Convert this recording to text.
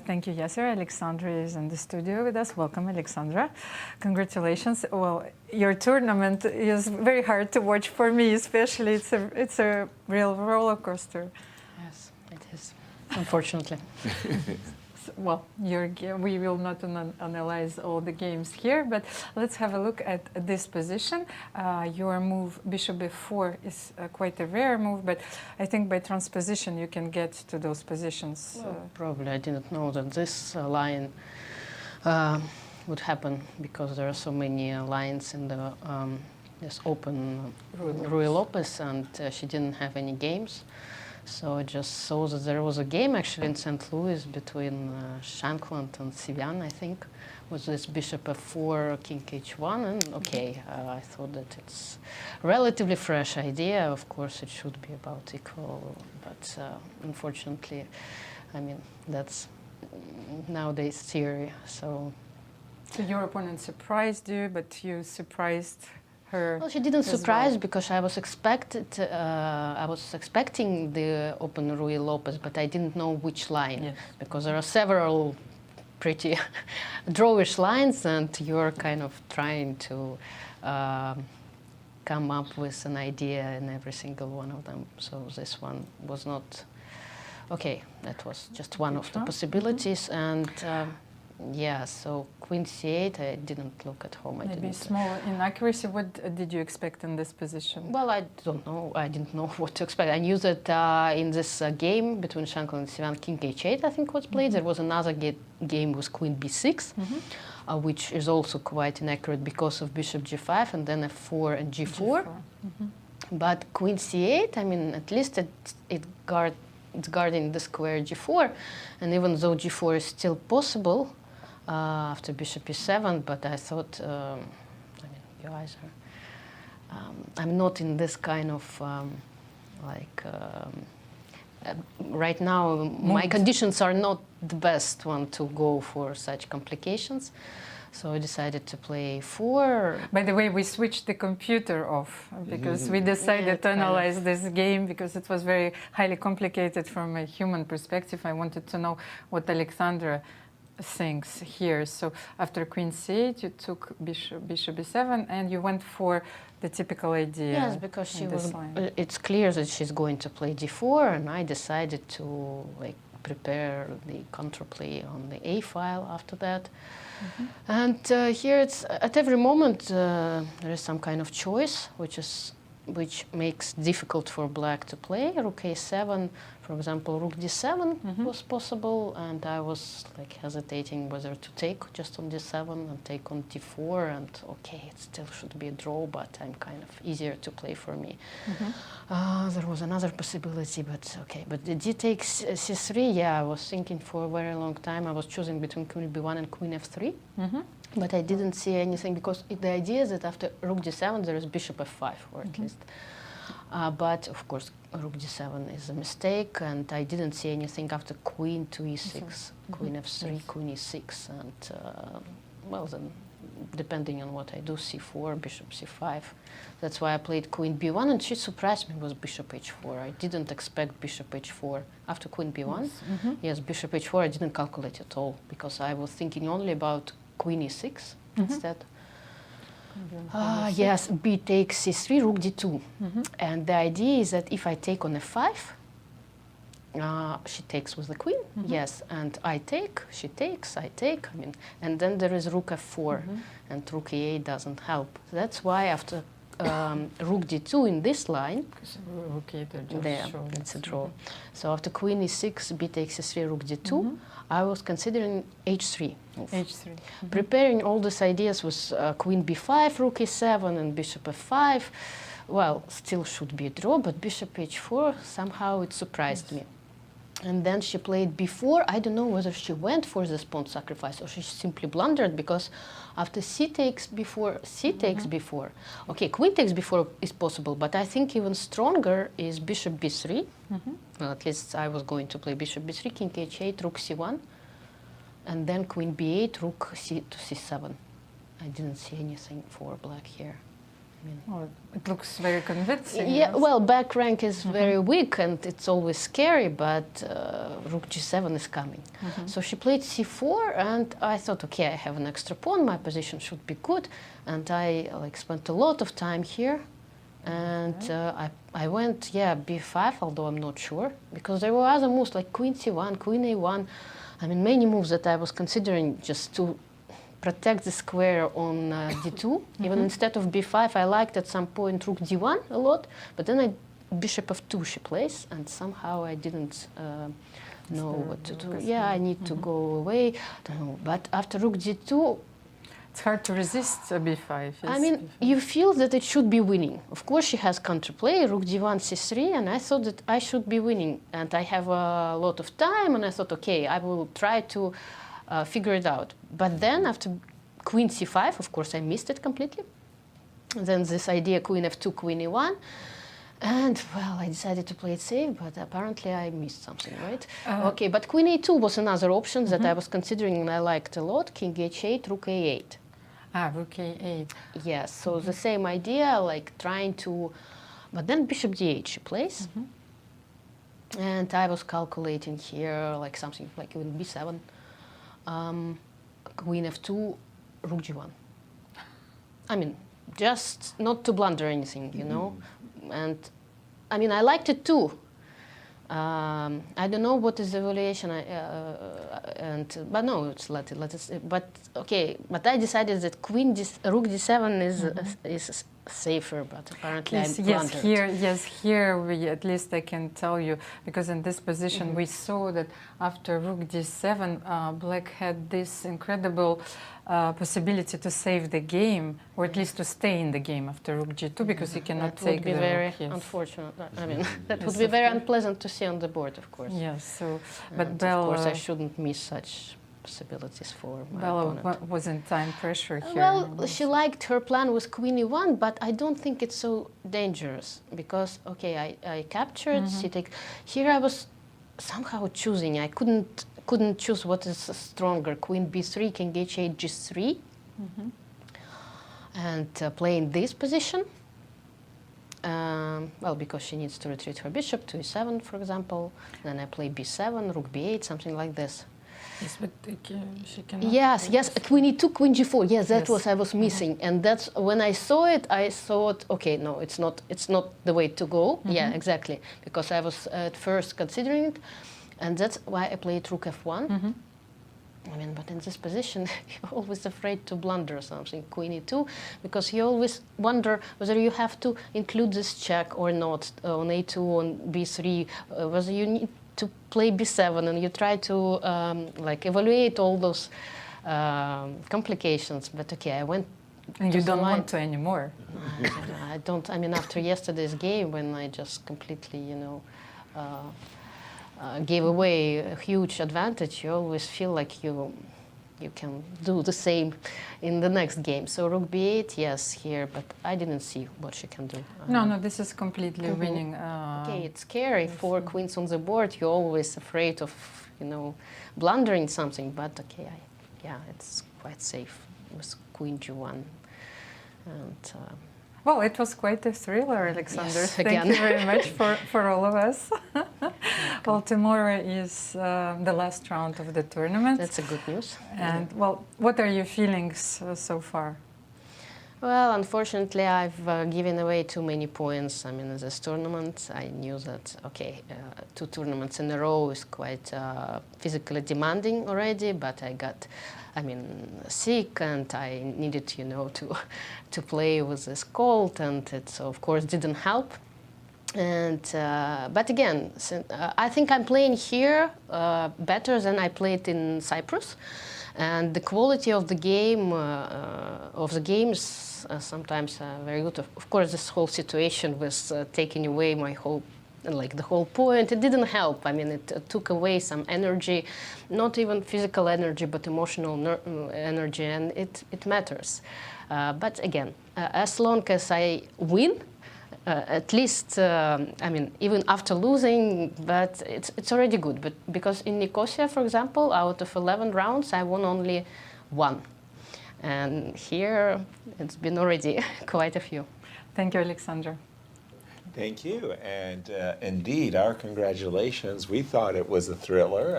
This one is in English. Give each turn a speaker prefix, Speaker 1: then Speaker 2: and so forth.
Speaker 1: Thank you, Yasser. Alexandra is in the studio with us. Welcome, Alexandra. Congratulations. Well, your tournament is very hard to watch for me, especially. It's a real roller coaster.
Speaker 2: Yes, it is, unfortunately.
Speaker 1: Well, we will not analyze all the games here, but let's have a look at this position. Your move, bishop b4, is quite a rare move, but I think by transposition you can get to those positions.
Speaker 2: Well, probably. I didn't know that this line would happen because there are so many lines in the this open Ruy Lopez, and she didn't have any games. So I just saw that there was a game actually in St. Louis between Shankland and Sivian, I think, with this bishop f4, king h1, and okay, I thought that it's a relatively fresh idea. Of course, it should be about equal, but unfortunately, I mean, that's nowadays theory. So
Speaker 1: your opponent surprised you, but you surprised her.
Speaker 2: Well, she didn't surprise
Speaker 1: well.
Speaker 2: because I was expecting the open Ruy Lopez, but I didn't know which line,
Speaker 1: yes,
Speaker 2: because there are several pretty drawish lines, and you're kind of trying to come up with an idea in every single one of them. So this one was not okay. That was just one of the possibilities, and. Yeah, so queen c8, I didn't look at home.
Speaker 1: Maybe small inaccuracy. What did you expect in this position?
Speaker 2: Well, I don't know. I didn't know what to expect. I knew that in this game between Shankland and Sivian, king h8, I think, was played. There was another game with queen b6, which is also quite inaccurate because of bishop g5 and then f4 and g4. But queen c8, I mean, at least it's guarding the square g4, and even though g4 is still possible, after bishop e7, but I thought, I mean, you guys are, I'm not in this kind of, right now, my conditions are not the best one to go for such complications. So I decided to play 4.
Speaker 1: By the way, we switched the computer off because we decided to analyze this game because it was very highly complicated from a human perspective. I wanted to know what Alexandra thinks here. So after queen c8, you took bishop e7, and you went for the typical idea.
Speaker 2: Yes, because she was. It's clear that she's going to play d4, and I decided to prepare the counterplay on the a file after that. And here it's at every moment there is some kind of choice, which makes difficult for black to play. Rook a7, for example, rook d7 was possible, and I was hesitating whether to take just on d7 and take on d4, and okay, it still should be a draw, but I'm kind of easier to play for me. There was another possibility, but okay. But the d takes c3, yeah, I was thinking for a very long time. I was choosing between queen b1 and queen f3. But I didn't see anything, because the idea is that after rook d7 there is bishop f5, or at least. But of course rook d7 is a mistake, and I didn't see anything after queen to e6, queen f3, queen e6, and well, then depending on what I do, c4, bishop c5. That's why I played queen b1, and she surprised me with bishop h4. I didn't expect bishop h4 after queen b1. Yes, bishop h4 I didn't calculate at all, because I was thinking only about queen e6 instead. Yes, b takes c3, rook d2. And the idea is that if I take on f5, she takes with the queen, yes, and I take, she takes, I take, I mean, and then there is rook f4, and rook e8 doesn't help. That's why after rook d2 in this line,
Speaker 1: rook e8
Speaker 2: there, it's a draw. So after queen e6, b takes c3, rook d2, I was considering h3 move.
Speaker 1: h3.
Speaker 2: Preparing all these ideas with queen b5, rook e7, and bishop f5. Well, still should be a draw, but bishop h4, somehow it surprised me. And then she played b4. I don't know whether she went for this pawn sacrifice or she simply blundered, because after c takes b4, c takes b4. Okay, queen takes b4 is possible, but I think even stronger is bishop b3. Well, at least I was going to play bishop b3, king h8, rook c1, and then queen b8, rook c to c7. I didn't see anything for black here.
Speaker 1: Well, it looks very convincing.
Speaker 2: Yeah,
Speaker 1: yes.
Speaker 2: well, back rank is very weak and it's always scary, but rook g7 is coming. So she played c4 and I thought, okay, I have an extra pawn, my position should be good. And I spent a lot of time here. And I went, yeah, b5, although I'm not sure, because there were other moves like queen c1, queen a1. I mean, many moves that I was considering just to protect the square on d2. Even instead of b5, I liked at some point rook d1 a lot, but then bishop f2 she plays, and somehow I didn't know what to do. Yeah, I need to go away. Don't know. But after rook d2,
Speaker 1: it's hard to resist b5. Yes.
Speaker 2: I mean, you feel that it should be winning. Of course, she has counterplay, rook d1, c3, and I thought that I should be winning. And I have a lot of time, and I thought, okay, I will try to figure it out. But then after queen c5, of course, I missed it completely. And then this idea, queen f2, queen e1. And, well, I decided to play it safe, but apparently I missed something, right? Okay, but queen a2 was another option that I was considering and I liked a lot. King h8, rook a8.
Speaker 1: Ah, rook a8.
Speaker 2: Yes, so the same idea, like trying to... But then bishop d8 she plays. And I was calculating here, like something like even b7. Queen f2, rook g1. I mean, just not to blunder anything, you know. And I mean, I liked it too. I don't know what is the evaluation, but no, it's let it. But okay, but I decided that rook d7 is safer, but apparently I blundered.
Speaker 1: Here we, at least I can tell you, because in this position we saw that after rook d7, black had this incredible possibility to save the game, or at least to stay in the game after rook g2, because you cannot take the rook.
Speaker 2: That would be very unfortunate. I mean, that would be very unpleasant to see on the board, of course.
Speaker 1: Yes, so,
Speaker 2: but of course I shouldn't miss such possibilities for my opponent.
Speaker 1: Wasn't time pressure here?
Speaker 2: Well, she liked her plan with queen e1, but I don't think it's so dangerous, because, okay, I captured, she takes... Here I was somehow choosing. I couldn't choose what is stronger, queen b3, king h8, g3, and playing this position. Well, because she needs to retreat her bishop to e7, for example. Then I play b7, rook b8, something like this.
Speaker 1: Yes, but she cannot.
Speaker 2: Yes, queen e2, queen g4. Yes, that was I was missing, and that's when I saw it. I thought, okay, no, it's not the way to go. Yeah, exactly, because I was at first considering it, and that's why I played rook f1. I mean, but in this position, you're always afraid to blunder something, queen e2, because you always wonder whether you have to include this check or not on a2, on b3, whether you need to play b7, and you try to like evaluate all those complications. But okay, I went.
Speaker 1: And you don't want to anymore.
Speaker 2: I don't. I mean, after yesterday's game, when I just completely, you know, gave away a huge advantage, you always feel like you can do the same in the next game. So rook b8, yes, here, but I didn't see what she can do.
Speaker 1: No, this is completely winning.
Speaker 2: Okay, it's scary. 4 queens on the board. You're always afraid of, you know, blundering something. But okay, yeah, it's quite safe with queen g1. And
Speaker 1: well, it was quite a thriller, Alexander.
Speaker 2: Yes,
Speaker 1: Thank you very much for all of us. Well, tomorrow is the last round of the tournament.
Speaker 2: That's a good news.
Speaker 1: And, well, what are your feelings so far?
Speaker 2: Well, unfortunately, I've given away too many points. I mean, in this tournament, I knew that, okay, 2 tournaments in a row is quite physically demanding already, but I got, I mean, sick, and I needed, you know, to play with this cold, and it, of course, didn't help. And but again, I think I'm playing here better than I played in Cyprus, and the quality of the game of the games sometimes very good. Of course, this whole situation was taking away my whole, like the whole point. It didn't help. I mean, it took away some energy, not even physical energy, but emotional energy, and it matters. But again, as long as I win. At least, I mean, even after losing, but it's already good. But because in Nicosia, for example, out of 11 rounds, I won only 1. And here, it's been already quite a few.
Speaker 1: Thank you, Alexandra.
Speaker 3: Thank you. And indeed, our congratulations. We thought it was a thriller.